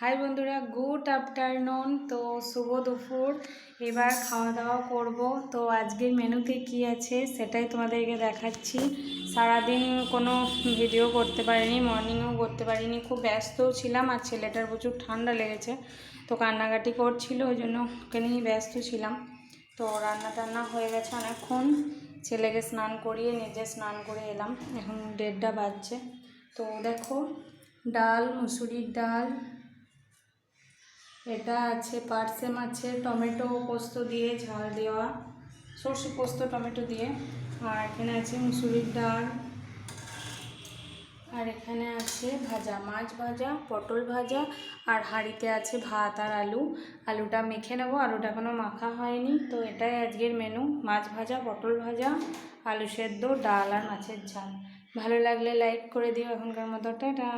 High বন্ধুরা, good afternoon. তো শুভ দুপুর। এবার খাওয়া দাওয়া করব। তো আজকের মেনুতে কি আছে সেটাই তোমাদেরকে দেখাচ্ছি। সারাদিন কোনো ভিডিও করতে পারিনি, মর্নিংও করতে পারিনি, খুব ব্যস্তও ছিলাম। আর ছেলেটার প্রচুর ঠান্ডা লেগেছে, তো কান্নাকাটি করছিল, ওই জন্য ওকে নিয়ে ব্যস্ত ছিলাম। তো রান্না টান্না হয়ে গেছে অনেকক্ষণ। ছেলেকে স্নান করিয়ে নিজে স্নান করে এলাম, এখন 1:30 বাজছে। তো দেখো, ডাল, মুসুরির ডাল, এটা আছে পার্সে মাছের টমেটো পোস্ত দিয়ে ঝাল দেওয়া, সর্ষে পোস্ত টমেটো দিয়ে। আর এখানে আছে মুসুরির ডাল, আর এখানে আছে ভাজা মাছ ভাজা, পটল ভাজা, আর হাঁড়িতে আছে ভাত আর আলু। আলুটা মেখে নেবো, আলুটা এখনও মাখা হয়নি। তো এটাই আজকের মেনু, মাছ ভাজা, পটল ভাজা, আলু সেদ্ধ, ডাল আর মাছের ঝাল। ভালো লাগলে লাইক করে দিও। এখনকার মতো টাটা।